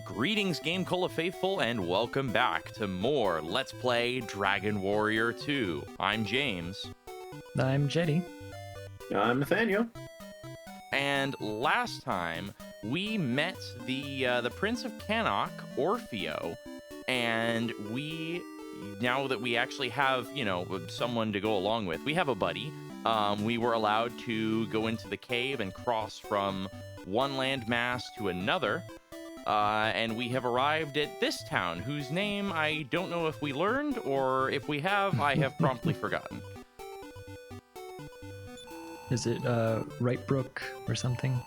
Greetings, GameCola faithful, and welcome back to more Let's Play Dragon Warrior 2. I'm James. I'm Jetty. I'm Nathaniel. And last time, we met the Prince of Cannock, Orfeo, and now that we actually have, someone to go along with, we have a buddy, we were allowed to go into the cave and cross from one landmass to another. And we have arrived at this town, whose name I don't know if we learned, or if we have, I have promptly forgotten. Is it Right Brook or something?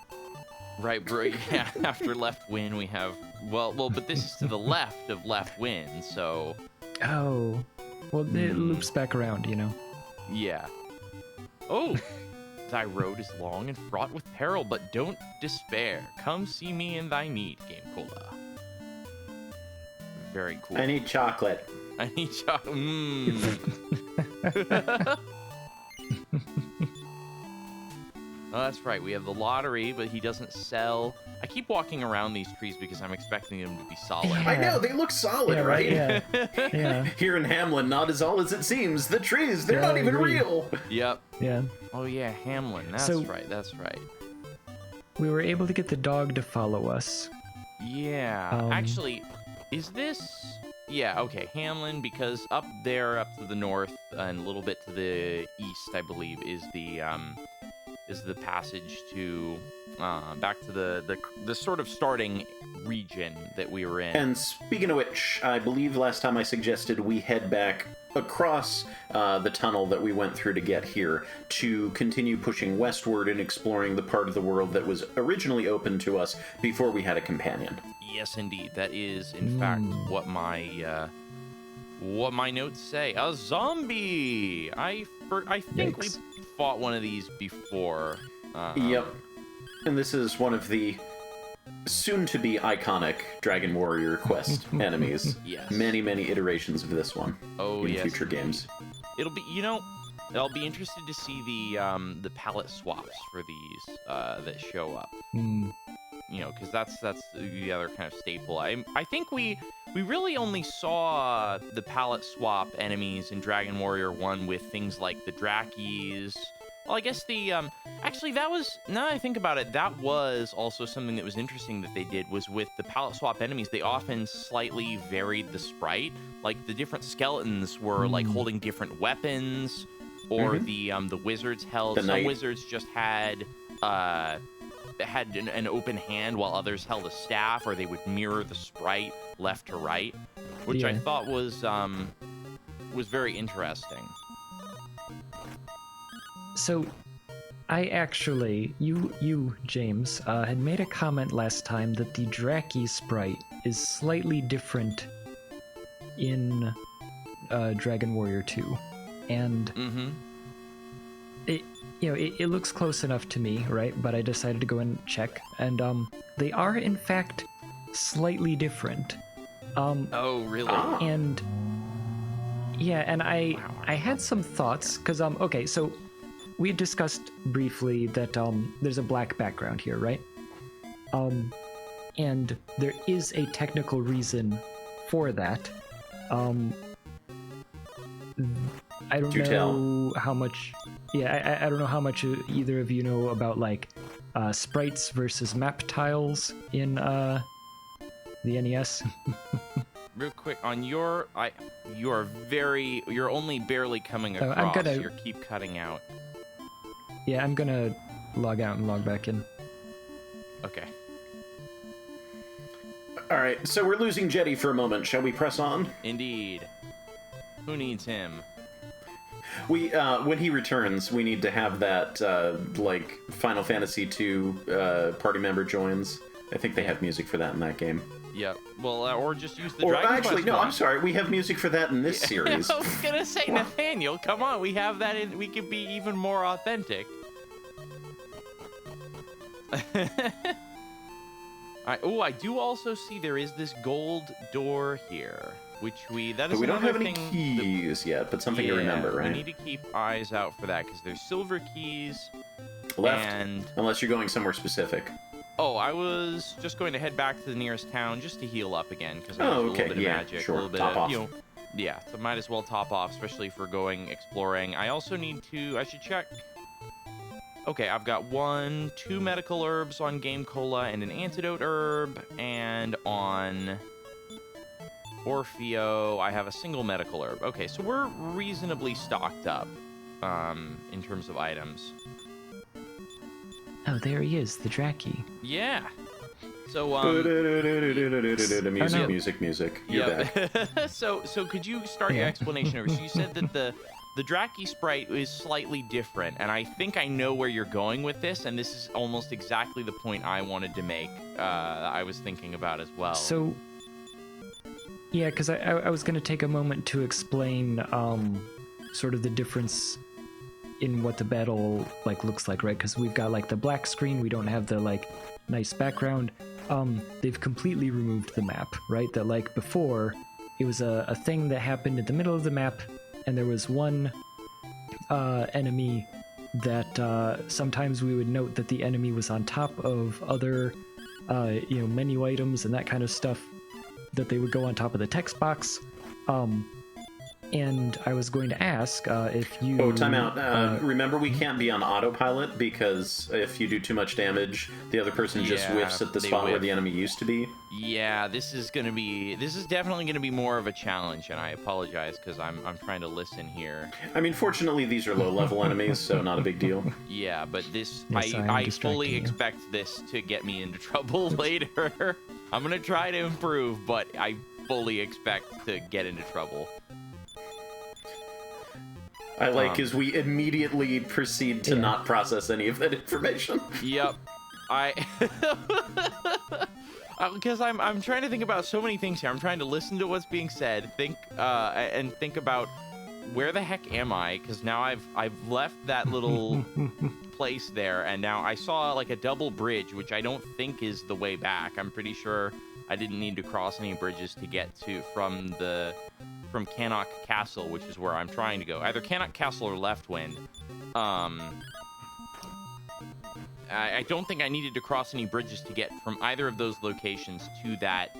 Right, bro. Yeah, after Left Wind, we have... Well, but this is to the left of Left Wind, so... Oh. Well, it loops back around, Yeah. Oh! Thy road is long and fraught with peril, but don't despair. Come see me in thy need, GameCola. Very cool. I need chocolate. I need chocolate. Oh, that's right. We have the lottery, but he doesn't sell. I keep walking around these trees because I'm expecting them to be solid. I know, they look solid, right? Yeah. Yeah. Here in Hamlin, not as all as it seems. The trees, they're not even real. Yep. Yeah. Oh, yeah, Hamlin. That's right. We were able to get the dog to follow us. Yeah. Actually, is this... Yeah, okay, Hamlin, because up there, up to the north, and a little bit to the east, I believe, is the passage to back to the sort of starting region that we were in. And speaking of which, I believe last time I suggested we head back across the tunnel that we went through to get here to continue pushing westward and exploring the part of the world that was originally open to us before we had a companion. Yes, indeed. That is, in fact, what my notes say. A zombie! I think we fought one of these before. Yep. And this is one of the soon-to-be iconic Dragon Warrior Quest enemies. Yes. Many, many iterations of this one in future games. It'll be, I'll be interested to see the palette swaps for these that show up. Because that's the other kind of staple. I think we really only saw the palette swap enemies in Dragon Warrior 1 with things like the Drakis. Well, I guess actually that was, now that I think about it, that was also something that was interesting that they did, was with the palette swap enemies, they often slightly varied the sprite. Like, the different skeletons were, like, holding different weapons, or the wizards held, some wizards just had an open hand while others held a staff, or they would mirror the sprite left to right, which I thought was very interesting. So, I actually, you James, had made a comment last time that the Draki sprite is slightly different in Dragon Warrior 2, and it looks close enough to me, right? But I decided to go and check, and they are in fact slightly different. Oh, really? And yeah, and I had some thoughts because okay, so we had discussed briefly that there's a black background here, right? And there is a technical reason for that. I don't know how much. Yeah, I don't know how much either of you know about like sprites versus map tiles in the NES. Real quick, on you're only barely coming across. You keep cutting out. Yeah, I'm gonna log out and log back in. Okay. All right, so we're losing Jetty for a moment. Shall we press on? Indeed. Who needs him? We when he returns, we need to have that like Final Fantasy II party member joins. I think they have music for that in that game. Yeah. Well, or just use the Or Dragon actually, Quest no. one. I'm sorry. We have music for that in this series. I was gonna say, Nathaniel, come on. We have that in. We could be even more authentic. I do also see there is this gold door here, which that is. But we don't have any thing keys yet, but something to remember, right? We need to keep eyes out for that because there's silver keys. Left, and unless you're going somewhere specific. Oh, I was just going to head back to the nearest town just to heal up again, because I Oh, used a okay, little bit yeah, of magic, sure. a little bit Top of, off. you know, yeah, so might as well top off, especially if we're going exploring. I also need to, I should check. Okay, I've got 2 medical herbs on GameCola and an antidote herb, and on Orfeo, I have a single medical herb. Okay, so we're reasonably stocked up in terms of items. Oh, there he is, the Draki. Yeah. So Music. You're back. so could you start your explanation over? So you said that the Draki sprite is slightly different, and I think I know where you're going with this, and this is almost exactly the point I wanted to make. I was thinking about as well. So, yeah, because I was going to take a moment to explain sort of the difference in what the battle looks like, right? Because we've got the black screen, we don't have the nice background. They've completely removed the map, right? That before, it was a thing that happened in the middle of the map, and there was one enemy that sometimes we would note that the enemy was on top of other menu items and that kind of stuff, that they would go on top of the text box. And I was going to ask if you... Oh, time out. Remember, we can't be on autopilot, because if you do too much damage, the other person just whiffs at the spot where the enemy used to be. Yeah, this is definitely gonna be more of a challenge, and I apologize because I'm trying to listen here. I mean, fortunately, these are low-level enemies, so not a big deal. Yeah, but this, Yes, I fully expect this to get me into trouble later. I'm gonna try to improve, but I fully expect to get into trouble. I like as we immediately proceed to not process any of that information. Yep. Because I'm trying to think about so many things here. I'm trying to listen to what's being said, think about where the heck am I? Because now I've left that little place there, and now I saw a double bridge, which I don't think is the way back. I'm pretty sure I didn't need to cross any bridges to get from Cannock Castle, which is where I'm trying to go. Either Cannock Castle or Leftwind. I don't think I needed to cross any bridges to get from either of those locations to that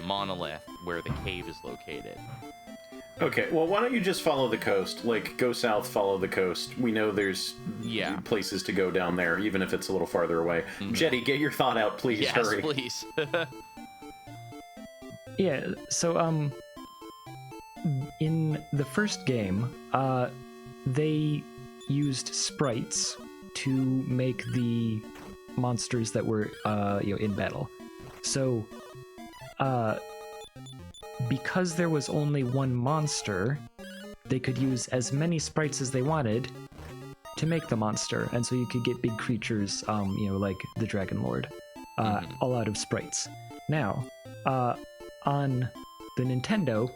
monolith where the cave is located. Okay, well, why don't you just follow the coast? Go south, follow the coast. We know there's places to go down there, even if it's a little farther away. Mm-hmm. Jetty, get your thought out, please. Yes, hurry. Please. Yeah, so, in the first game, they used sprites to make the monsters that were, in battle. So, because there was only one monster, they could use as many sprites as they wanted to make the monster, and so you could get big creatures, like the Dragon Lord, all out of sprites. Now, on the Nintendo,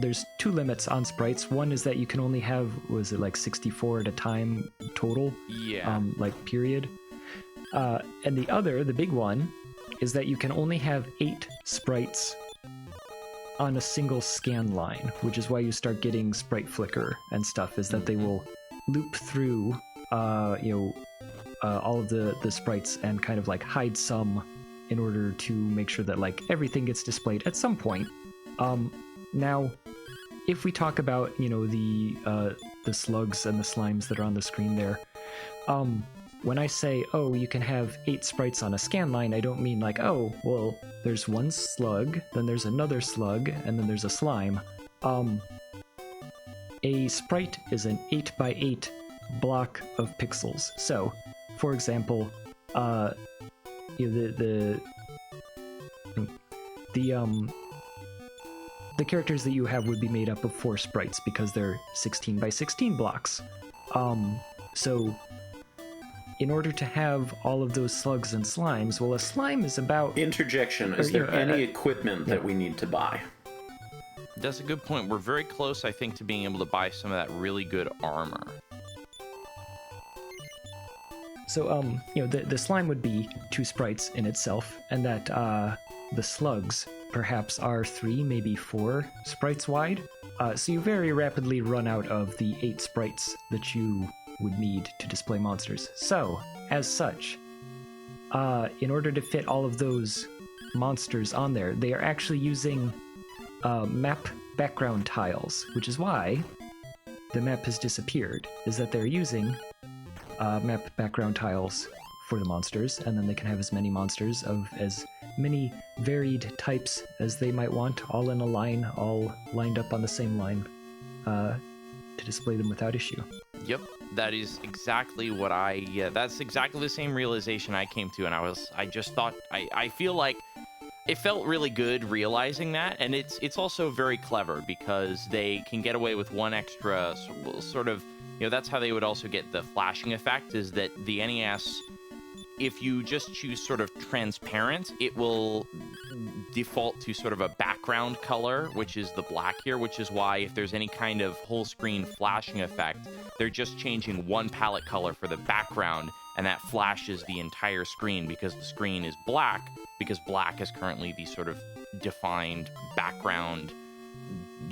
there's 2 limits on sprites. One is that you can only have, 64 at a time total? Yeah. Period. And the other, the big one, is that you can only have 8 sprites on a single scan line, which is why you start getting sprite flicker and stuff, is that they will loop through, all of the sprites and kind of hide some in order to make sure that everything gets displayed at some point. Now, if we talk about the slugs and the slimes that are on the screen there, when I say, oh, you can have 8 sprites on a scan line, I don't mean oh, well, there's one slug, then there's another slug, and then there's a slime. A sprite is an 8x8 block of pixels. So, for example, the characters that you have would be made up of 4 sprites because they're 16x16 blocks. So in order to have all of those slugs and slimes, well, a slime is about... Interjection. Is there any equipment that we need to buy? That's a good point. We're very close, I think, to being able to buy some of that really good armor. So, the slime would be 2 sprites in itself, and that the slugs perhaps are 3, maybe 4 sprites wide. So you very rapidly run out of the 8 sprites that you would need to display monsters. So, as such, in order to fit all of those monsters on there, they are actually using map background tiles, which is why the map has disappeared, is that they're using map background tiles for the monsters, and then they can have as many monsters of as many varied types as they might want, all in a line, all lined up on the same line, to display them without issue. Yep, that is exactly what that's exactly the same realization I came to, and I just thought, I feel like it felt really good realizing that, and it's also very clever because they can get away with one extra sort of, that's how they would also get the flashing effect, is that the NES, if you just choose sort of transparent, it will default to sort of a background color, which is the black here, which is why if there's any kind of whole screen flashing effect, they're just changing one palette color for the background, and that flashes the entire screen because the screen is black, because black is currently the sort of defined background,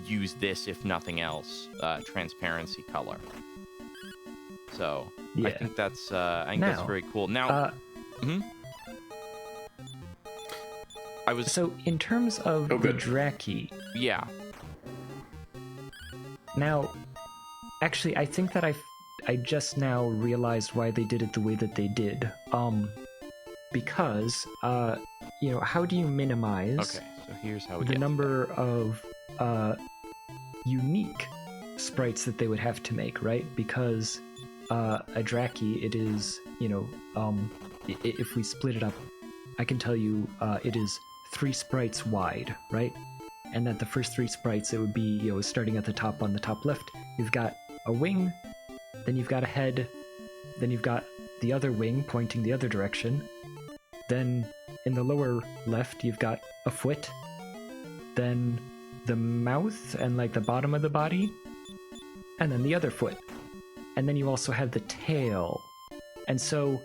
use this if nothing else, transparency color. So yeah. I think that's very cool. Now, So in terms of the Draki, yeah. Now, actually, I think that I just now realized why they did it the way that they did. Because how do you minimize? Okay, so here's how we the number of unique sprites that they would have to make, right? Because a Draki, it is, if we split it up, I can tell you it is 3 sprites wide, right? And that the first 3 sprites, it would be, starting at the top on the top left, you've got a wing, then you've got a head, then you've got the other wing pointing the other direction, then in the lower left, you've got a foot, then the mouth and like the bottom of the body, and then the other foot. And then you also have the tail. And so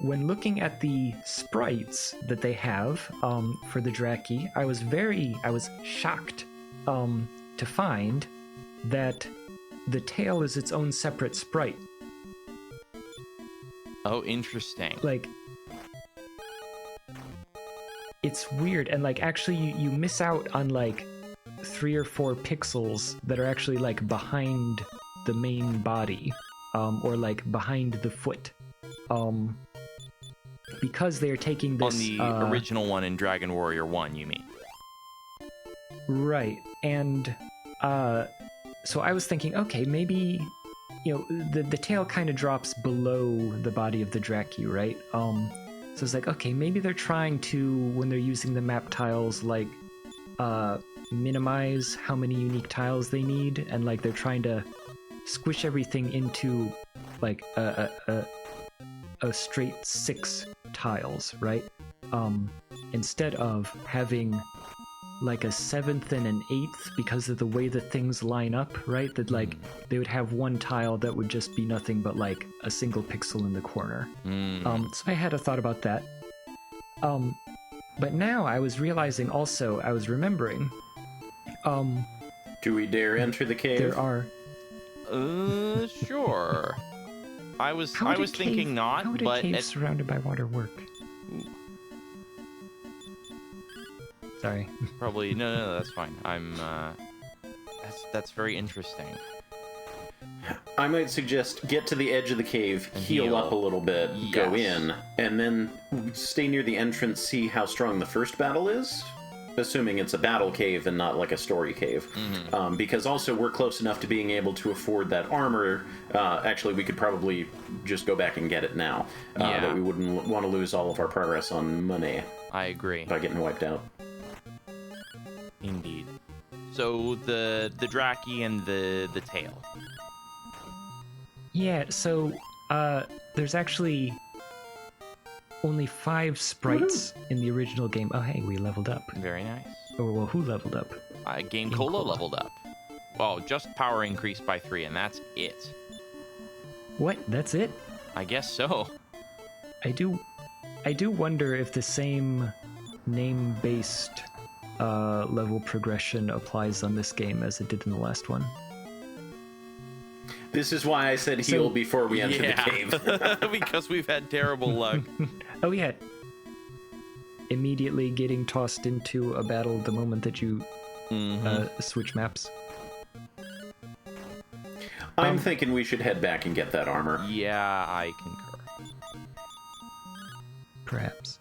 when looking at the sprites that they have for the Draki, I was shocked to find that the tail is its own separate sprite. Oh, interesting. Like, it's weird, and like actually you miss out on like 3 or 4 pixels that are actually like behind the main body, or like behind the foot. Because they're taking this... On the original one in Dragon Warrior 1, you mean? Right, and so I was thinking, okay, maybe, the tail kind of drops below the body of the Draki, right? So it's like, okay, maybe they're trying to, when they're using the map tiles, like, minimize how many unique tiles they need, and like they're trying to squish everything into like a straight 6 tiles, right? Instead of having like a 7th and an 8th because of the way that things line up, right? That like they would have one tile that would just be nothing but like a single pixel in the corner. So I had a thought about that. But now I was realizing also, I was remembering. Do we dare enter the cave? There are. Sure. I was thinking not, how would but a cave surrounded by water work? Ooh. Sorry. Probably no, that's fine. That's very interesting. I might suggest get to the edge of the cave, And heal up a little bit, Yes. go in, and then stay near the entrance, see how strong the first battle is. Assuming it's a battle cave and not like a story cave. Because also we're close enough to being able to afford that armor. Actually, we could probably just go back and get it now. But we wouldn't want to lose all of our progress on money. I agree. By getting wiped out. Indeed. So the Draki and the tail. Yeah, so there's actually only 5 sprites in the original game. Oh, hey, we leveled up. Very nice. Oh, well, who leveled up? GameCola leveled up. Oh, just power increased by 3, and that's it. What? That's it? I guess so. I do wonder if the same name-based level progression applies on this game as it did in the last one. This is why I said heal before we enter the cave. Because we've had terrible luck. Oh yeah. Immediately getting tossed into a battle the moment that you switch maps. I'm thinking we should head back and get that armor. Yeah, I concur. Perhaps.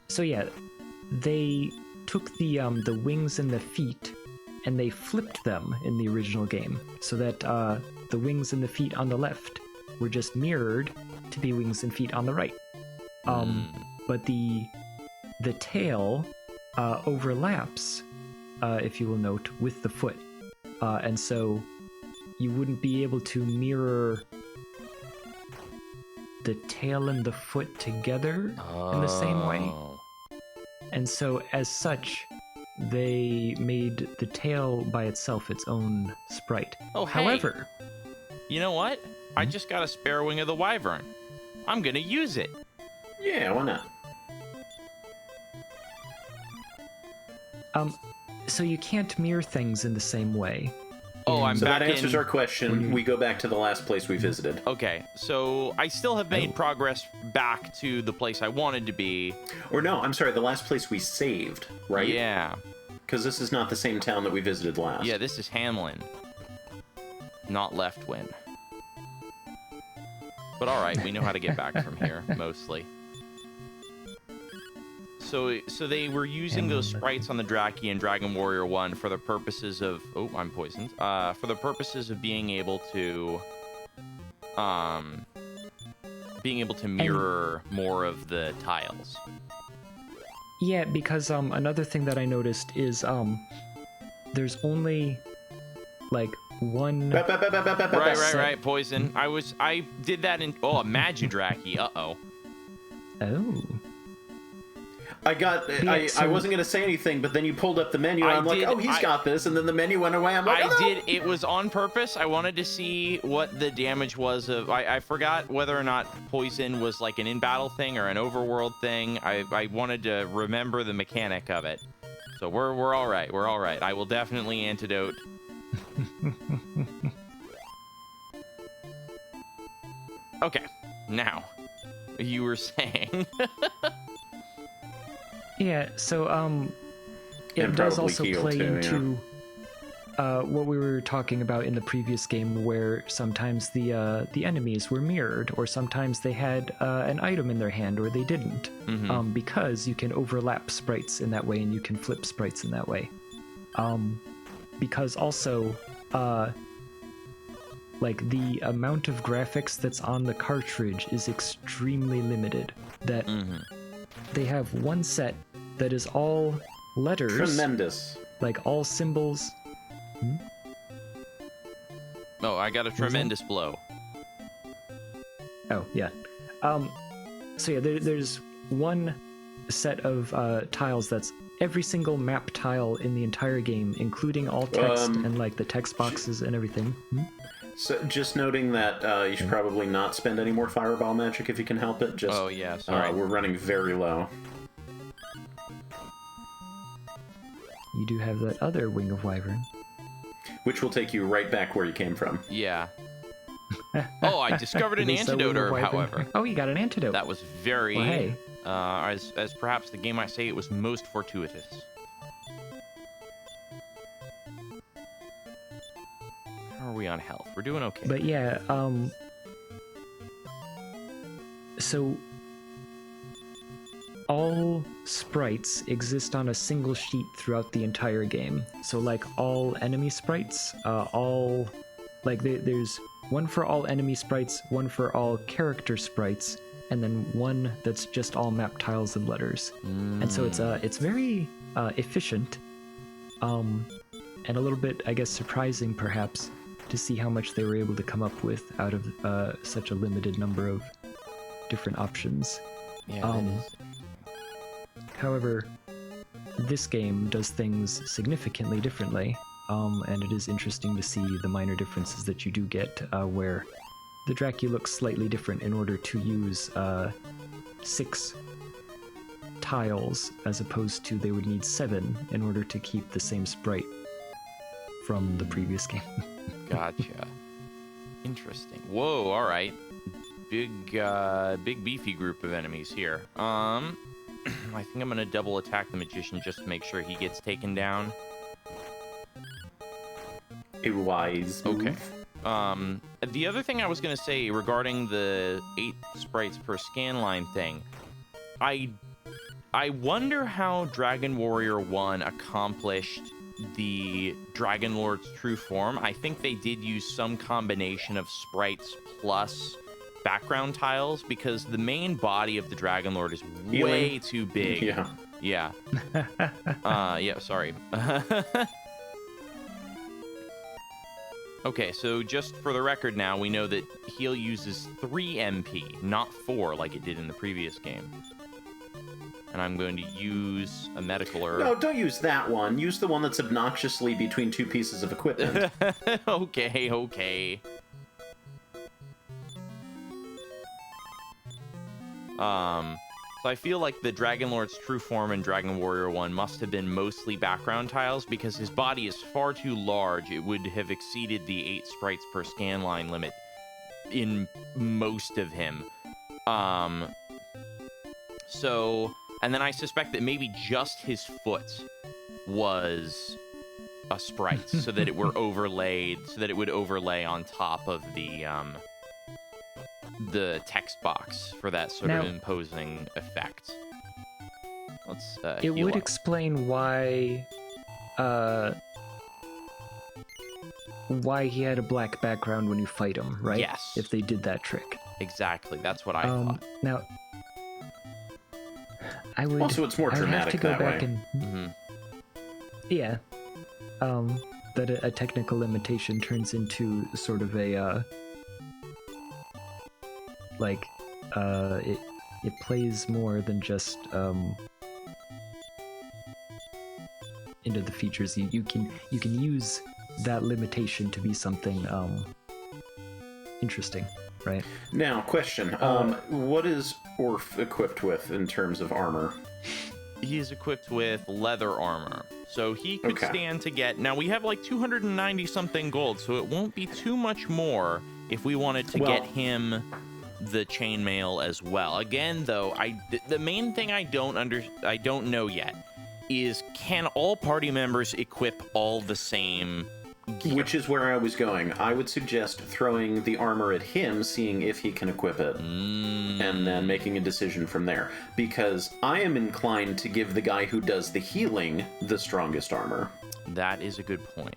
So yeah, they took the wings and the feet, and they flipped them in the original game, so that the wings and the feet on the left were just mirrored to be wings and feet on the right. But the tail overlaps, if you will note, with the foot, and so you wouldn't be able to mirror the tail and the foot together in the same way. And so, as such, they made the tail by itself its own sprite. Oh, hey. However, you know what? I just got a spare wing of the wyvern. I'm gonna use it. Yeah, why not? So you can't mirror things in the same way. Oh, I'm so back that answers in... our question. We go back to the last place we visited. Okay, so I still have made progress back to the place I wanted to be. Or no, I'm sorry, the last place we saved, right? Yeah. Because this is not the same town that we visited last. Yeah, this is Hamlin. Not Leftwin. But alright, we know how to get back from here, mostly. So they were using those sprites on the Draki and Dragon Warrior 1 for the purposes of... Oh, I'm poisoned. For the purposes of being able to mirror more of the tiles. Yeah, because another thing that I noticed is there's only like one... Right, poison. I did that in... Oh, a Magidraki. Uh-oh. Oh. I wasn't going to say anything, but then you pulled up the menu, and I'm like, oh, he's got this, and then the menu went away. I'm like, oh, no. It was on purpose. I wanted to see what the damage was of... I forgot whether or not poison was like an in-battle thing or an overworld thing. I wanted to remember the mechanic of it. So we're all right. We're all right. I will definitely antidote. Okay, now, you were saying... Yeah, so it does also play into what we were talking about in the previous game, where sometimes the enemies were mirrored, or sometimes they had an item in their hand, or they didn't, because you can overlap sprites in that way, and you can flip sprites in that way. Because also, like, the amount of graphics that's on the cartridge is extremely limited. That they have one set that is all letters. Tremendous. Like all symbols. Oh, I got a tremendous blow. Oh, yeah. So yeah, there's one set of tiles that's every single map tile in the entire game, including all text and like the text boxes and everything. So just noting that you should probably not spend any more fireball magic if you can help it. Just, oh yeah, sorry. We're running very low. You do have that other wing of wyvern. Which will take you right back where you came from. Yeah. Oh, I discovered an antidote herb, however. Oh, you got an antidote. That was very... Well, hey. As perhaps the game might say, it was most fortuitous. How are we on health? We're doing okay. But yeah, so all sprites exist on a single sheet throughout the entire game. So like all enemy sprites, there's one for all enemy sprites, one for all character sprites, and then one that's just all map tiles and letters. And so it's very efficient, and a little bit, I guess, surprising perhaps to see how much they were able to come up with out of such a limited number of different options. Yeah, however, this game does things significantly differently, and it is interesting to see the minor differences that you do get, where the Draki looks slightly different in order to use 6 tiles, as opposed to they would need 7 in order to keep the same sprite from the previous game. Gotcha. Interesting. Whoa, all right. Big beefy group of enemies here. I think I'm gonna double attack the magician just to make sure he gets taken down. A wise move. Okay. The other thing I was gonna say regarding the 8 sprites per scan line thing, I wonder how Dragon Warrior 1 accomplished the Dragon Lord's true form. I think they did use some combination of sprites plus background tiles, because the main body of the Dragon Lord is way too big. Yeah. Yeah. Yeah, sorry. Okay, so just for the record now, we know that heal uses 3 MP, not 4 like it did in the previous game. And I'm going to use a medical herb. No, don't use that one. Use the one that's obnoxiously between 2 pieces of equipment. Okay. So I feel like the Dragon Lord's true form in Dragon Warrior 1 must have been mostly background tiles, because his body is far too large. It would have exceeded the 8 sprites per scan line limit in most of him. So, and then I suspect that maybe just his foot was a sprite, so that it were overlaid, so that it would overlay on top of the text box for that sort of imposing effect. Let's it would up. explain why he had a black background when you fight him, right? Yes. If they did that trick. Exactly. That's what I thought. Now, I would Also, it's more dramatic have to go that back way. and yeah, that a technical limitation turns into sort of a it plays more than just into the features. You can use that limitation to be something interesting, right? Now, question. What is Orf equipped with in terms of armor? He is equipped with leather armor, so he could stand to get... Now, we have like 290-something gold, so it won't be too much more if we wanted to get him the chainmail as well. Again, though, the main thing I don't know yet is, can all party members equip all the same gear? Which is where I was going. I would suggest throwing the armor at him, seeing if he can equip it, and then making a decision from there. Because I am inclined to give the guy who does the healing the strongest armor. That is a good point.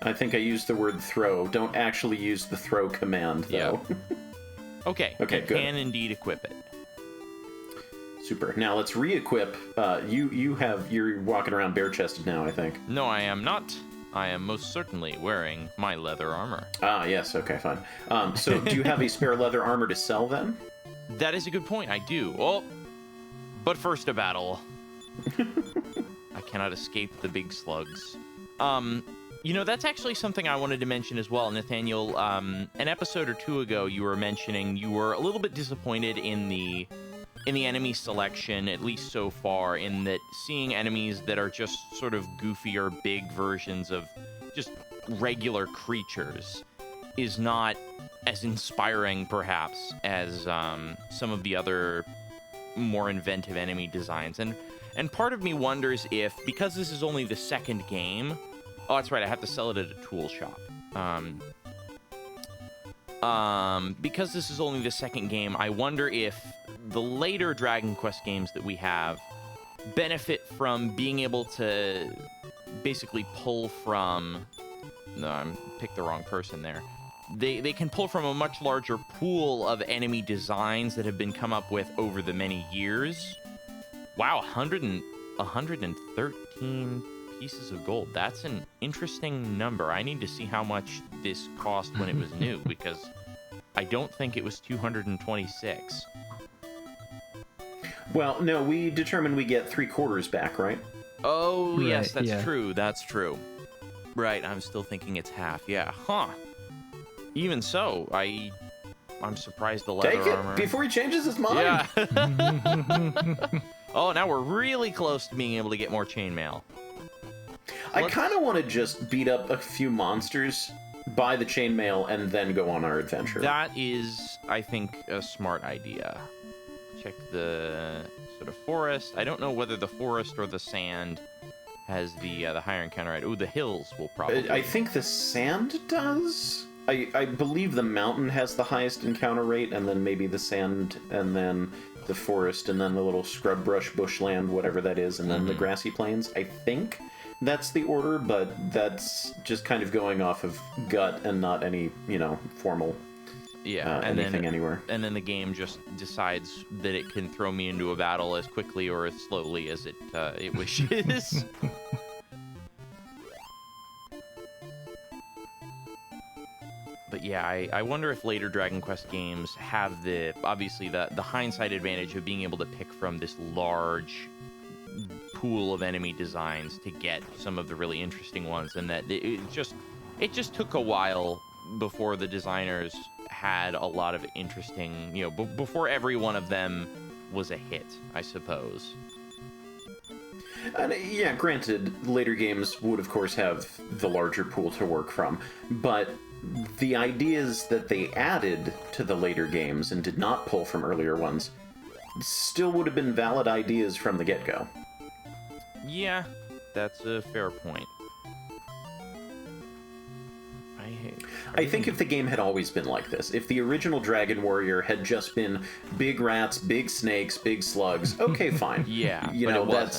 I think I used the word throw. Don't actually use the throw command, though. Yeah. Okay, good. Can indeed equip it. Super. Now let's re-equip. You're walking around bare-chested now, I think. No, I am not. I am most certainly wearing my leather armor. Ah, yes. Okay, fine. So do you have a spare leather armor to sell then? That is a good point. I do. Oh, but first a battle. I cannot escape the big slugs. You know, that's actually something I wanted to mention as well, Nathaniel. An episode or 2 ago, you were mentioning you were a little bit disappointed in the enemy selection, at least so far, in that seeing enemies that are just sort of goofier, big versions of just regular creatures is not as inspiring, perhaps, as some of the other more inventive enemy designs. And part of me wonders if, because this is only the second game... Oh, that's right, I have to sell it at a tool shop. Because this is only the second game, I wonder if the later Dragon Quest games that we have benefit from being able to basically pull from... No, I picked the wrong person there. They can pull from a much larger pool of enemy designs that have been come up with over the many years. Wow, 113 pieces of gold. That's an interesting number. I need to see how much this cost when it was new, because I don't think it was 226. Well, no, we determined we get 3/4 back, right? Oh, yes, Right, that's yeah. true. That's true. Right, I'm still thinking it's half. Yeah, huh. Even so, I'm surprised the leather Take it armor. before he changes his mind. Yeah. Oh, now we're really close to being able to get more chainmail. I kind of want to just beat up a few monsters, buy the chainmail, and then go on our adventure. That is, I think, a smart idea. Check the sort of forest. I don't know whether the forest or the sand has the higher encounter rate. Ooh, the hills will probably. I think the sand does. I believe the mountain has the highest encounter rate, and then maybe the sand, and then the forest, and then the little scrub brush bushland, whatever that is, and then the grassy plains. I think that's the order, but that's just kind of going off of gut and not any, formal anything anywhere. And then the game just decides that it can throw me into a battle as quickly or as slowly as it wishes. But yeah, I wonder if later Dragon Quest games have obviously the hindsight advantage of being able to pick from this large pool of enemy designs to get some of the really interesting ones, and that it just took a while before the designers had a lot of interesting, before every one of them was a hit, I suppose. And yeah, granted, later games would of course have the larger pool to work from, but the ideas that they added to the later games and did not pull from earlier ones still would have been valid ideas from the get-go. Yeah, that's a fair point. I think if the game had always been like this, if the original Dragon Warrior had just been big rats, big snakes, big slugs, okay, fine. Yeah,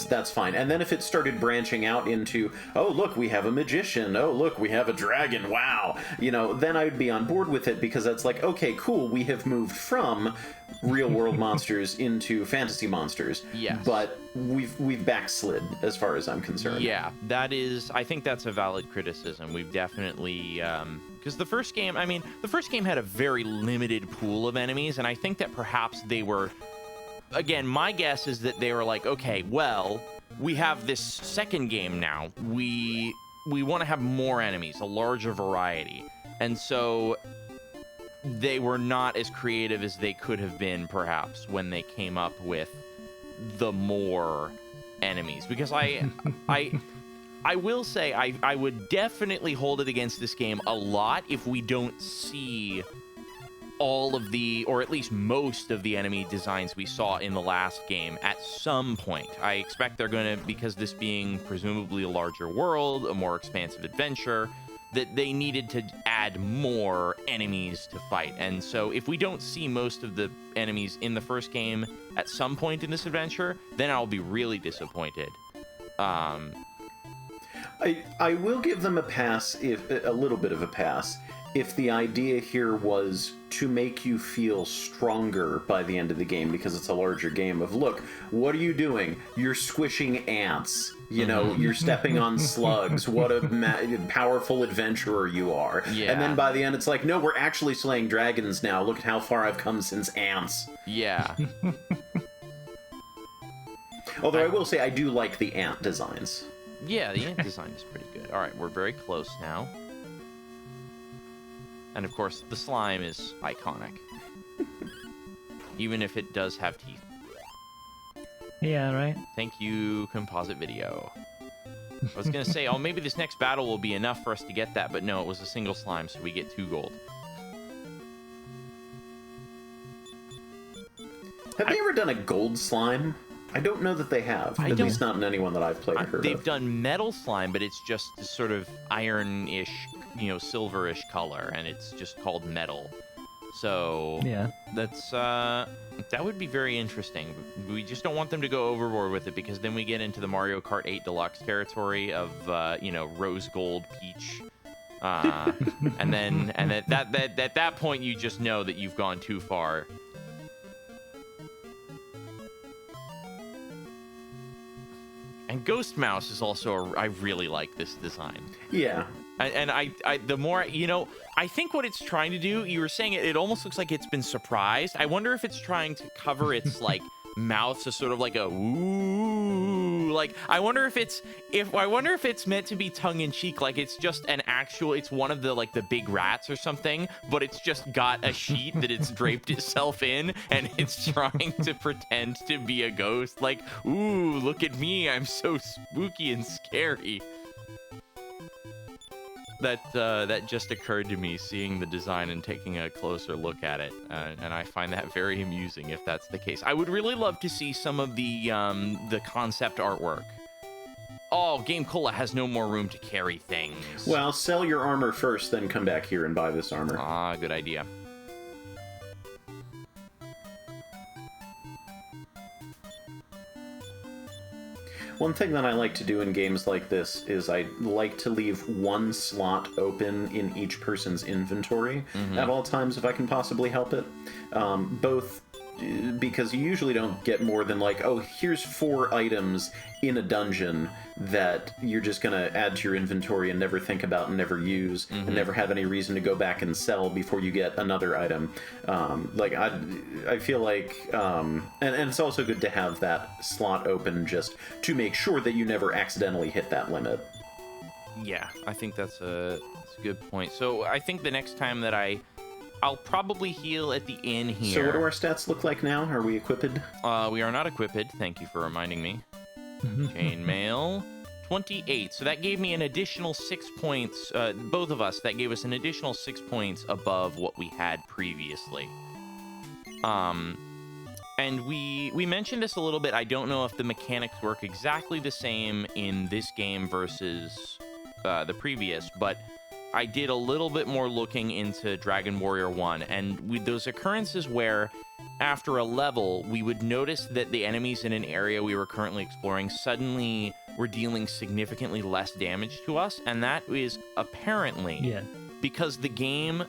that's fine. And then if it started branching out into, oh, look, we have a magician, oh, look, we have a dragon, wow, then I'd be on board with it, because that's like, okay, cool, we have moved from real-world monsters into fantasy monsters. Yes. But we've backslid, as far as I'm concerned. Yeah, I think that's a valid criticism. We've definitely, because the first game had a very limited pool of enemies, and I think that perhaps they were, again, my guess is that they were like, okay, well, we have this second game now. We want to have more enemies, a larger variety. And so they were not as creative as they could have been, perhaps, when they came up with the more enemies. Because I will say I would definitely hold it against this game a lot if we don't see all of the, or at least most of the enemy designs we saw in the last game at some point. I expect they're going to, because this being presumably a larger world, a more expansive adventure, that they needed to add more enemies to fight. And so if we don't see most of the enemies in the first game at some point in this adventure, then I'll be really disappointed. I will give them a little bit of a pass, if the idea here was to make you feel stronger by the end of the game, because it's a larger game of, look, what are you doing? You're squishing ants. You're stepping on slugs. What a powerful adventurer you are. Yeah. And then by the end, it's like, no, we're actually slaying dragons now. Look at how far I've come since ants. Yeah. Although I will say I do like the ant designs. Yeah, the ant design is pretty good. All right, we're very close now. And of course, the slime is iconic. Even if it does have teeth. Yeah, right? Thank you, composite video. I was going to say, oh, maybe this next battle will be enough for us to get that, but no, it was a single slime, so we get 2 gold. Have they ever done a gold slime? I don't know that they have. At least not in anyone that I've played or heard of. They've done metal slime, but it's just this sort of iron-ish, silverish color, and it's just called metal. So yeah, that's that would be very interesting. We just don't want them to go overboard with it, because then we get into the Mario Kart 8 Deluxe territory of rose gold peach, and at that point you just know that you've gone too far. And Ghost Mouse is also I really like this design. Yeah. And I the more, I think what it's trying to do, you were saying it almost looks like it's been surprised. I wonder if it's trying to cover its, mouth to sort of like a, ooh, Like, I wonder if it's meant to be tongue in cheek, like it's just it's one of the like the big rats or something, but it's just got a sheet that it's draped itself in, and it's trying to pretend to be a ghost. Like, ooh, look at me, I'm so spooky and scary. That just occurred to me, seeing the design and taking a closer look at it, and I find that very amusing if that's the case. I would really love to see some of the concept artwork. Oh, GameCola has no more room to carry things. Well, sell your armor first, then come back here and buy this armor. Ah, good idea. One thing that I like to do in games like this is I like to leave one slot open in each person's inventory at all times if I can possibly help it. Both because you usually don't get more than like, oh, here's 4 items in a dungeon that you're just going to add to your inventory and never think about and never use and never have any reason to go back and sell before you get another item. I feel like, and it's also good to have that slot open just to make sure that you never accidentally hit that limit. Yeah, I think that's a good point. So I think the next time that I'll probably heal at the inn here. So what do our stats look like now? Are we equipped? We are not equipped. Thank you for reminding me. Chainmail, 28. So that gave me an additional 6 points. Both of us, that gave us an additional 6 points above what we had previously. And we mentioned this a little bit. I don't know if the mechanics work exactly the same in this game versus the previous, but I did a little bit more looking into Dragon Warrior 1, and with those occurrences where after a level, we would notice that the enemies in an area we were currently exploring suddenly were dealing significantly less damage to us, and that is apparently because the game,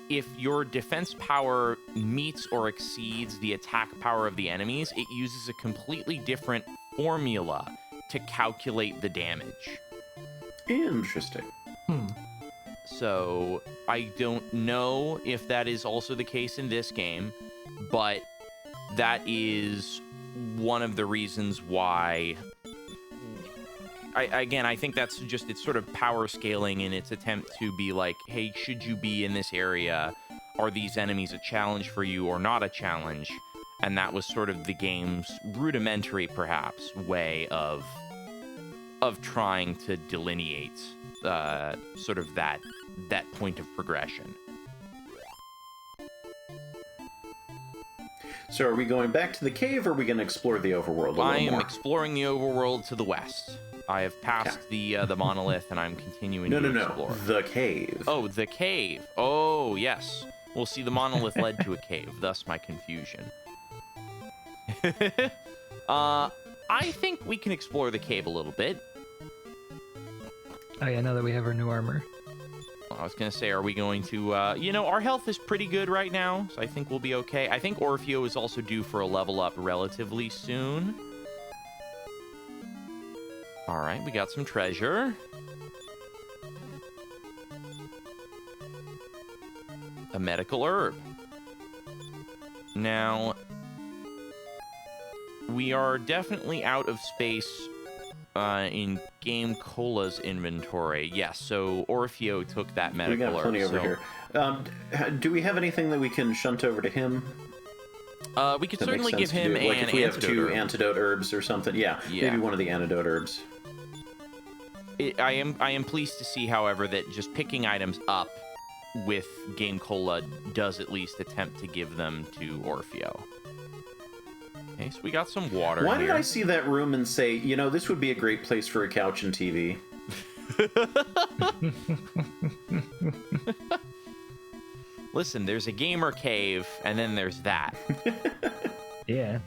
if your defense power meets or exceeds the attack power of the enemies, it uses a completely different formula to calculate the damage. Interesting. So I don't know if that is also the case in this game, but that is one of the reasons why I think that's just, it's sort of power scaling in its attempt to be like, hey, should you be in this area? Are these enemies a challenge for you or not a challenge? And that was sort of the game's rudimentary, perhaps, way of trying to delineate sort of that point of progression. So are we going back to the cave, or are we going to explore the overworld a little more? I am exploring the overworld to the west. I have passed the monolith, and I'm continuing to explore. No, the cave. Oh, the cave. Oh, yes. Well, see, the monolith led to a cave, thus my confusion. I think we can explore the cave a little bit. Oh yeah, now that we have our new armor. I was going to say, are we going to... our health is pretty good right now, so I think we'll be okay. I think Orfeo is also due for a level up relatively soon. All right, we got some treasure. A medical herb. Now, we are definitely out of space in GameCola's inventory. Yes, so Orfeo took that medical herb. We got plenty over here. Do we have anything that we can shunt over to him? We could certainly give him an if we have antidote 2 herb. antidote herbs or something. Yeah, maybe one of the antidote herbs. I am pleased to see, however, that just picking items up with GameCola does at least attempt to give them to Orfeo. Okay, so we got some water Why here. did I see that room and say, this would be a great place for a couch and TV? Listen, there's a gamer cave, and then there's that. Yeah.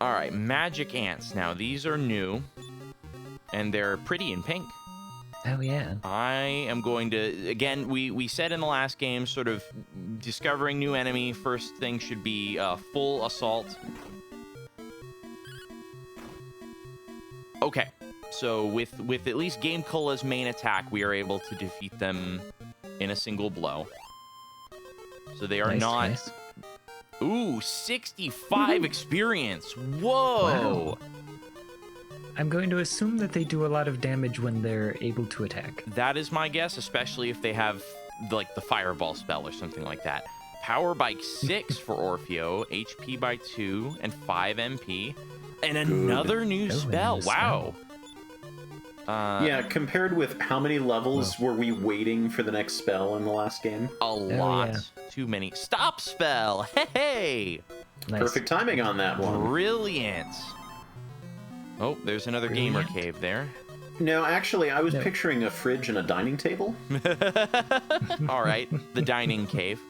All right, magic ants. Now, these are new, and they're pretty in pink. Oh, yeah. I am going to... Again, we said in the last game, sort of discovering new enemy. First thing should be full assault. Okay, so with at least GameCola's main attack, we are able to defeat them in a single blow. So they are not... Nice. Ooh, 65 experience. Whoa! Wow. I'm going to assume that they do a lot of damage when they're able to attack. That is my guess, especially if they have like the fireball spell or something like that. Power by 6 for Orfeo, HP by 2, and 5 MP, and another new spell. Wow. Yeah, compared with how many levels were we waiting for the next spell in the last game? A lot. Too many. Stop spell. Hey. Nice. Perfect timing on that one. Brilliant. Oh, there's another gamer cave there. No, actually, I was picturing a fridge and a dining table. All right, the dining cave.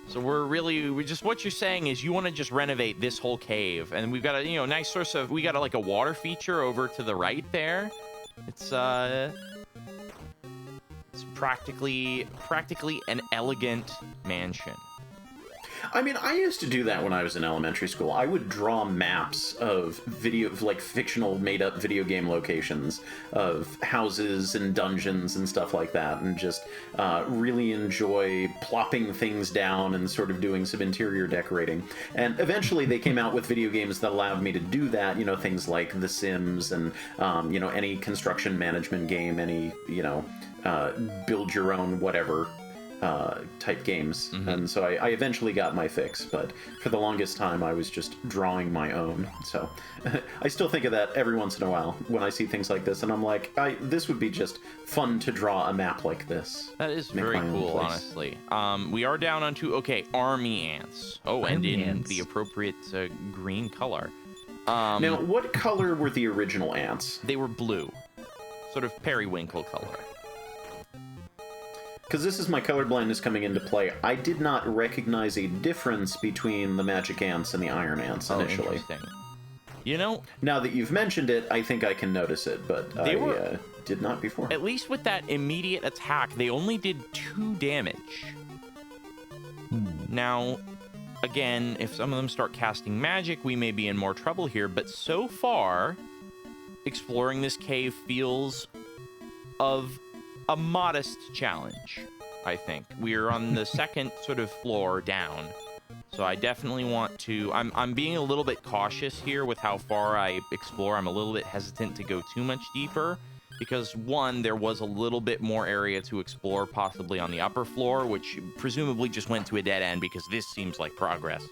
So we just what you're saying is you want to just renovate this whole cave, and we've got a nice source of we got like a water feature over to the right there. It's practically an elegant mansion. I mean, I used to do that when I was in elementary school. I would draw maps of fictional made-up video game locations of houses and dungeons and stuff like that, and just really enjoy plopping things down and sort of doing some interior decorating. And eventually they came out with video games that allowed me to do that, things like The Sims and, any construction management game, any, build your own whatever type games. And so I eventually got my fix, but for the longest time I was just drawing my own. So I still think of that every once in a while when I see things like this, and I'm like, this would be just fun to draw a map like this. That is very cool, honestly. We are down onto army ants. And in the appropriate green color. Now, what color were the original ants? They were blue, sort of periwinkle color. Because this is my color blindness coming into play. I did not recognize a difference between the magic ants and the iron ants initially. Interesting. Now that you've mentioned it, I think I can notice it, but I did not before. At least with that immediate attack, they only did 2 damage. Now, again, if some of them start casting magic, we may be in more trouble here, but so far, exploring this cave feels of a modest challenge, I think. We're on the second sort of floor down, so I definitely want to... I'm being a little bit cautious here with how far I explore. I'm a little bit hesitant to go too much deeper, because one, there was a little bit more area to explore, possibly on the upper floor, which presumably just went to a dead end, because this seems like progress.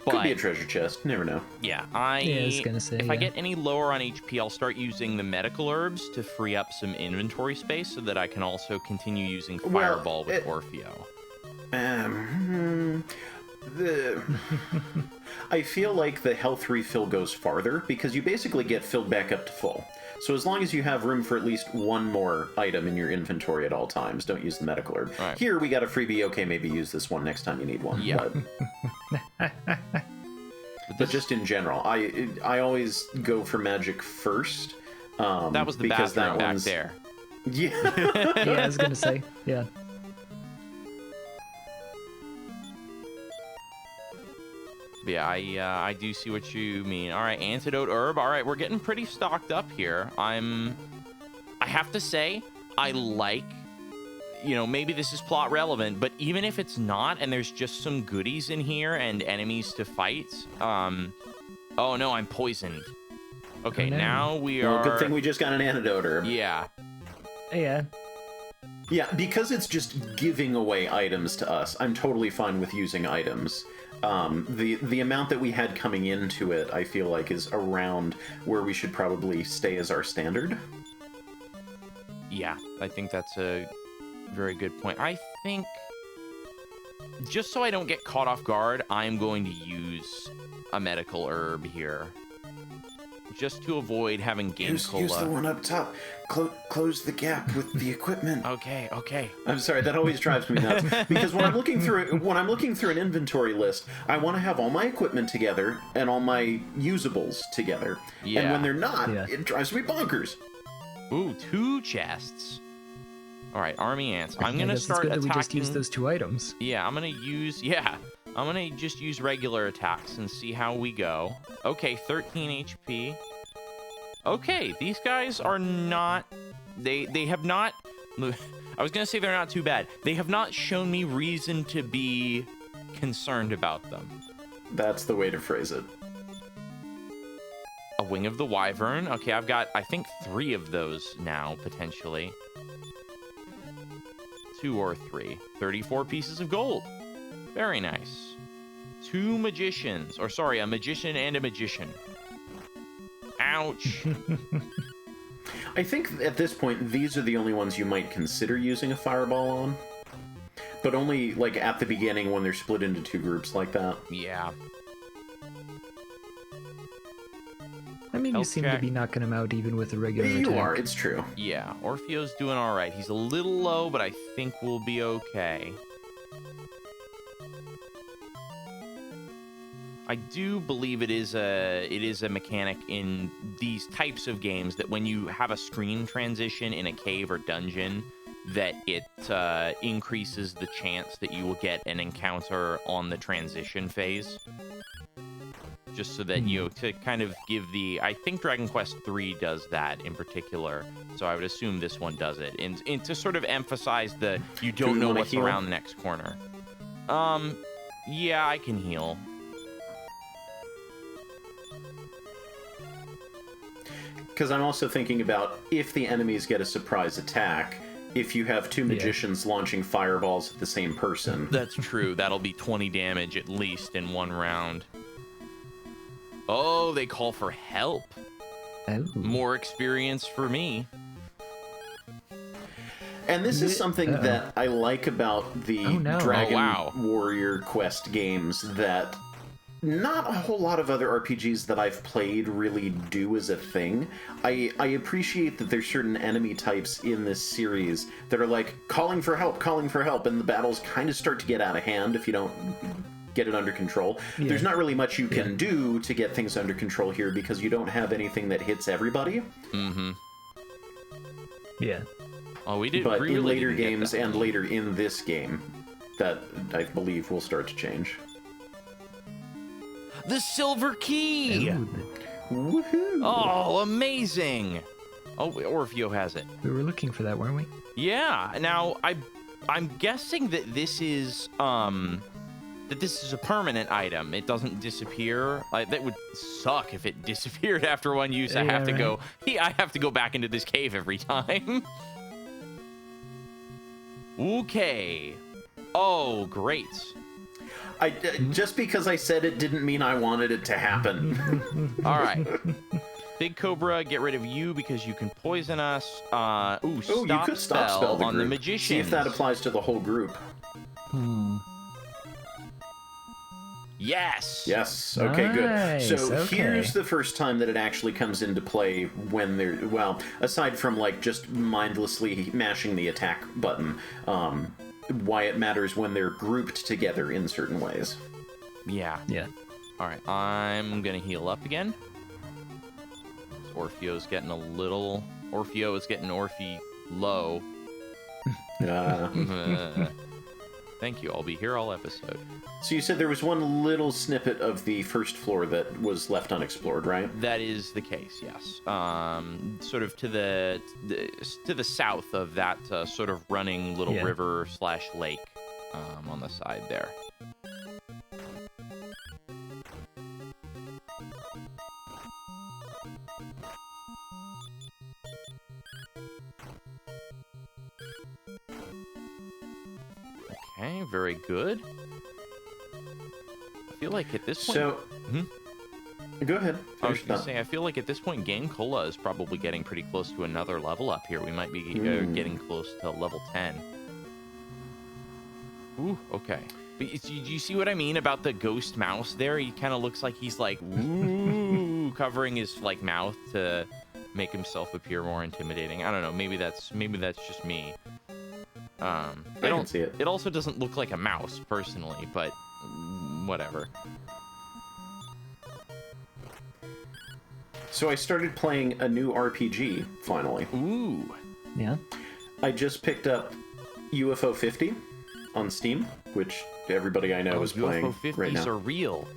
Could be a treasure chest. Never know. Yeah, I was gonna say, if I get any lower on HP, I'll start using the medical herbs to free up some inventory space so that I can also continue using Fireball with Orfeo. I feel like the health refill goes farther because you basically get filled back up to full. So as long as you have room for at least one more item in your inventory at all times, don't use the medical herb. Right. Here we got a freebie. Okay, maybe use this one next time you need one. Yeah. But just in general, I always go for magic first. That was the bathroom back there. Yeah. Yeah, I was gonna say. Yeah. Yeah, I do see what you mean. All right, antidote herb. All right, we're getting pretty stocked up here. I have to say, I like, maybe this is plot relevant, but even if it's not, and there's just some goodies in here and enemies to fight, oh no, I'm poisoned. Okay, now we are... Well, good thing we just got an antidote herb. Yeah. Yeah. Yeah, because it's just giving away items to us, I'm totally fine with using items. The amount that we had coming into it, I feel like, is around where we should probably stay as our standard. Yeah, I think that's a very good point. I think, just so I don't get caught off guard, I'm going to use a medical herb here. Just to avoid having GameCola. Use the one up top. Close the gap with the equipment. Okay. I'm sorry, that always drives me nuts. Because when I'm looking through an inventory list, I want to have all my equipment together and all my usables together. Yeah. And when they're not, it drives me bonkers. Ooh, 2 chests. All right, army ants. I'm gonna start attacking. We just use those 2 items. Yeah, I'm gonna just use regular attacks and see how we go. Okay, 13 HP. Okay, these guys are not... They have not... I was gonna say they're not too bad. They have not shown me reason to be concerned about them. That's the way to phrase it. Wing of the Wyvern. Okay, I've got, I think, 3 of those now, potentially. 2 or 3. 34 pieces of gold. Very nice. 2 magicians. Or, sorry, a magician and a magician. Ouch. I think at this point, these are the only ones you might consider using a fireball on. But only, like, at the beginning when they're split into 2 groups like that. Yeah. I mean, you seem to be knocking him out even with a regular attack. You are, it's true. Yeah, Orfeo's doing all right. He's a little low, but I think we'll be okay. I do believe it is a mechanic in these types of games that when you have a screen transition in a cave or dungeon, that it increases the chance that you will get an encounter on the transition phase. Just so that, you know, to kind of give the... I think Dragon Quest III does that in particular, so I would assume this one does it. And to sort of emphasize the, you don't know what's around the next corner. Yeah, I can heal. Because I'm also thinking about if the enemies get a surprise attack, if you have 2 magicians launching fireballs at the same person. That's true. That'll be 20 damage at least in 1 round. Oh, they call for help. Oh. More experience for me. And this is something that I like about the Dragon Warrior Quest games that not a whole lot of other RPGs that I've played really do as a thing. I appreciate that there's certain enemy types in this series that are like calling for help, and the battles kind of start to get out of hand if you don't get it under control. Yeah. There's not really much you can do to get things under control here because you don't have anything that hits everybody. Mm-hmm. Yeah. Oh, we did. But really in later games and later in this game, that I believe will start to change. The silver key! Woohoo! Oh, amazing! Oh, Orfeo has it. We were looking for that, weren't we? Yeah. Now, I'm guessing that this is a permanent item. It doesn't disappear. That would suck if it disappeared after one use. I have to go back into this cave every time. Okay. Oh, great. Just because I said it didn't mean I wanted it to happen. All right. Big Cobra, get rid of you because you can poison us. Stop you could stop spell on the magician. See if that applies to the whole group. Yes. Yes. Okay, nice. Good. So here's the first time that it actually comes into play when they're, well, aside from like just mindlessly mashing the attack button, why it matters when they're grouped together in certain ways. Yeah. Yeah. All right, I'm going to heal up again. Orfeo's getting Orfeo is getting Orphe low. Thank you. I'll be here all episode. So you said there was one little snippet of the first floor that was left unexplored, right? That is the case, yes. Sort of to the south of that sort of running little river / lake on the side there. Okay, very good. I feel like at this point... So... Go ahead. I was going to say, I feel like at this point, GameCola is probably getting pretty close to another level up here. We might be getting close to level 10. Ooh, okay. But do you see what I mean about the ghost mouse there? He kind of looks like he's like, woo, covering his like mouth to make himself appear more intimidating. I don't know. Maybe that's just me. I don't see it. It also doesn't look like a mouse, personally, but whatever. So I started playing a new RPG, finally. Ooh. Yeah? I just picked up UFO 50 on Steam, which everybody I know is playing right now. UFO 50s are real.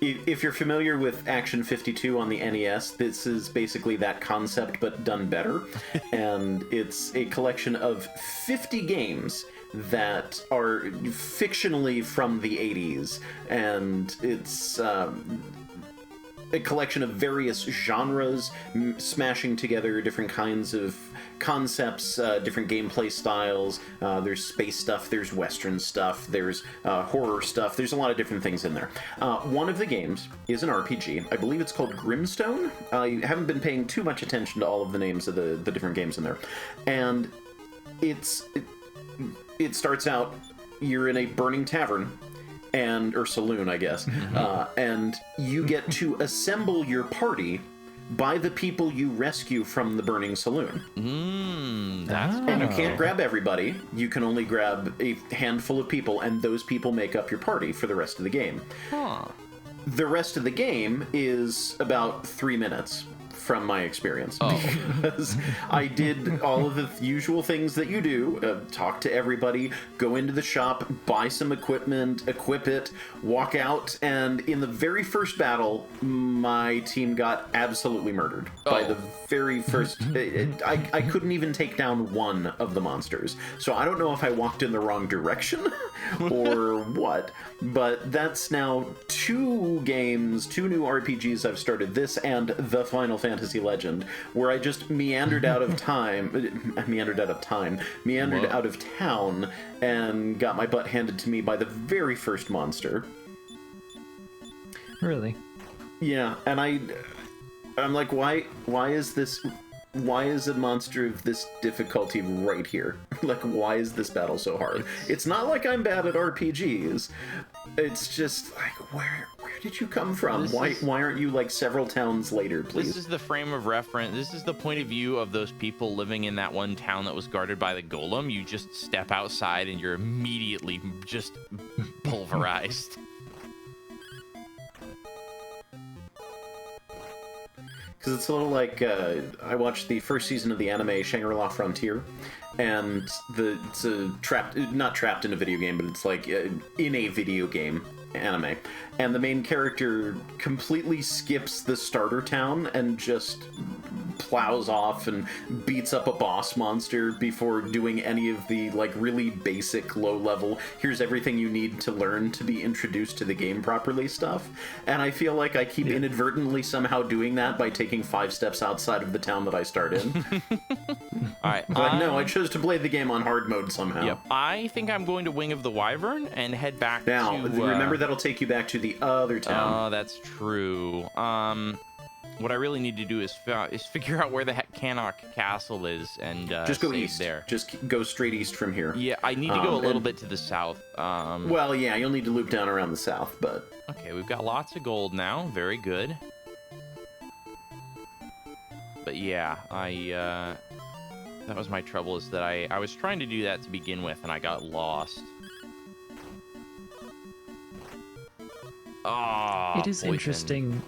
If you're familiar with Action 52 on the NES, this is basically that concept, but done better. And it's a collection of 50 games that are fictionally from the 80s. And it's a collection of various genres smashing together different kinds of concepts, different gameplay styles. There's space stuff, there's Western stuff, there's horror stuff. There's a lot of different things in there. One of the games is an RPG. I believe it's called Grimstone. I haven't been paying too much attention to all of the names of the different games in there. And it starts out, you're in a burning tavern, or saloon, I guess, and you get to assemble your party by the people you rescue from the burning saloon. And you can't grab everybody. You can only grab a handful of people, and those people make up your party for the rest of the game. The rest of the game is about 3 minutes. From my experience, because I did all of the usual things that you do, talk to everybody, go into the shop, buy some equipment, equip it, walk out, and in the very first battle, my team got absolutely murdered. By the very first, I couldn't even take down one of the monsters. So I don't know if I walked in the wrong direction or what, but that's now 2 games, 2 new RPGs I've started, this and the Final Fantasy Legend, where I just meandered out of town, and got my butt handed to me by the very first monster. Really? Yeah, and I'm like, why is a monster of this difficulty right here? Like, why is this battle so hard? It's not like I'm bad at RPGs. It's just like, where did you come from? Why aren't you like several towns later, please? This is the frame of reference. This is the point of view of those people living in that one town that was guarded by the golem. You just step outside and you're immediately just pulverized. Because it's a little like, I watched the first season of the anime Shangri-La Frontier, and it's not trapped in a video game, but it's like in a video game anime. And the main character completely skips the starter town and just plows off and beats up a boss monster before doing any of the like really basic low level, here's everything you need to learn to be introduced to the game properly stuff. And I feel like I keep inadvertently somehow doing that by taking 5 steps outside of the town that I start in. Alright. But no, I chose to play the game on hard mode somehow. Yep. I think I'm going to Wing of the Wyvern and head back now, to... remember that'll take you back to the other town. Oh, that's true. What I really need to do is figure out where the heck Cannock Castle is and just go save east. there. Just go straight east from here. Yeah, I need to go a little bit to the south. Well, yeah, you'll need to loop down around the south, but... Okay, we've got lots of gold now. Very good. But yeah, that was my trouble, is that I was trying to do that to begin with, and I got lost. Oh, it is poison. Interesting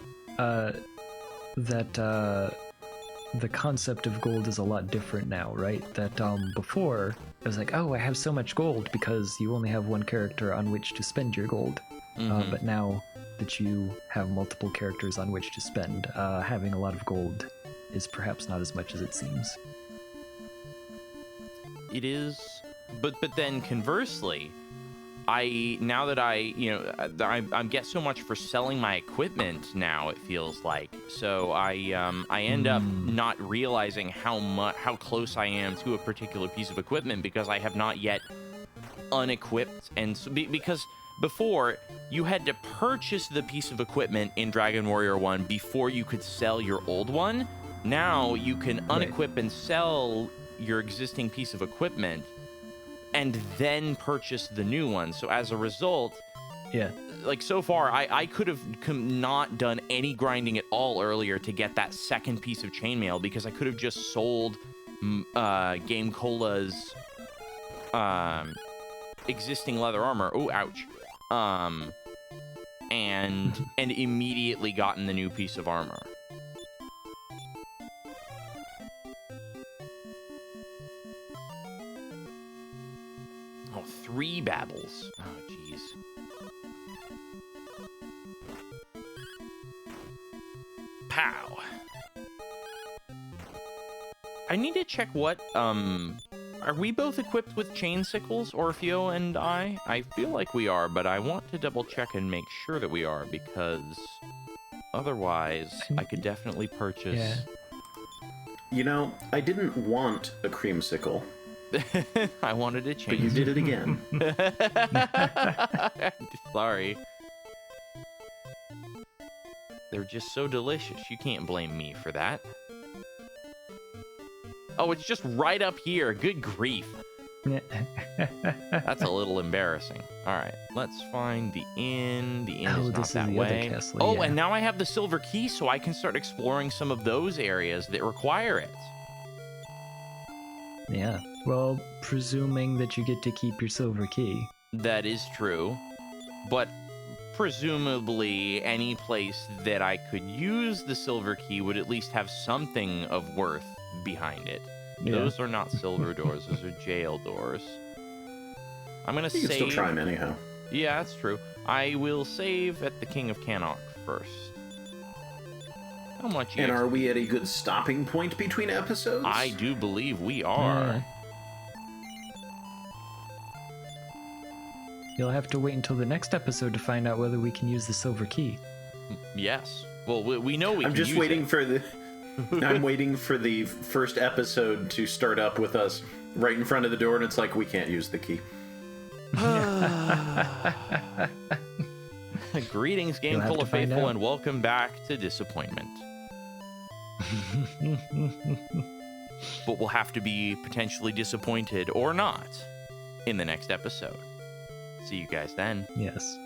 that the concept of gold is a lot different now, right? That before, I was like, oh, I have so much gold because you only have one character on which to spend your gold. But now that you have multiple characters on which to spend, having a lot of gold is perhaps not as much as it seems. It is, but then conversely, I get so much for selling my equipment now, it feels like. So I end up not realizing how close I am to a particular piece of equipment because I have not yet unequipped, and so, because before you had to purchase the piece of equipment in Dragon Warrior 1 before you could sell your old one. Now you can unequip and sell your existing piece of equipment and then purchase the new one. So as a result, like so far, I could have not done any grinding at all earlier to get that second piece of chainmail, because I could have just sold GameCola's existing leather armor. Oh, ouch. And immediately gotten the new piece of armor. Oh, 3 babbles. Oh, jeez. Pow. I need to check what, are we both equipped with chain sickles, Orfeo and I? I feel like we are, but I want to double check and make sure that we are, because Otherwise, I could definitely purchase... Yeah. You know, I didn't want a creamsicle, I wanted to but change. you did it again. Sorry. They're just so delicious. You can't blame me for that. Oh, it's just right up here. Good grief. That's a little embarrassing. All right, let's find the inn. The inn is not this that is the way. other castle, Oh, yeah. and now I have the silver key, so I can start exploring some of those areas that require it. Yeah. Well, presuming that you get to keep your silver key. That is true, but presumably any place that I could use the silver key would at least have something of worth behind it. Yeah. Those are not silver doors; those are jail doors. I'm gonna You save. can still try them anyhow. Yeah, that's true. I will save at the King of Cannock first. How much? And are we at a good stopping point between episodes? I do believe we are. Yeah. You'll have to wait until the next episode to find out whether we can use the silver key. Yes. Well, we know we I'm can just use waiting it. for the. I'm waiting for the first episode to start up with us right in front of the door, and it's like we can't use the key. Greetings, You'll have GameCola to find faithful, out. and welcome back to Disappointment. But we'll have to be potentially disappointed or not in the next episode. See you guys then. Yes.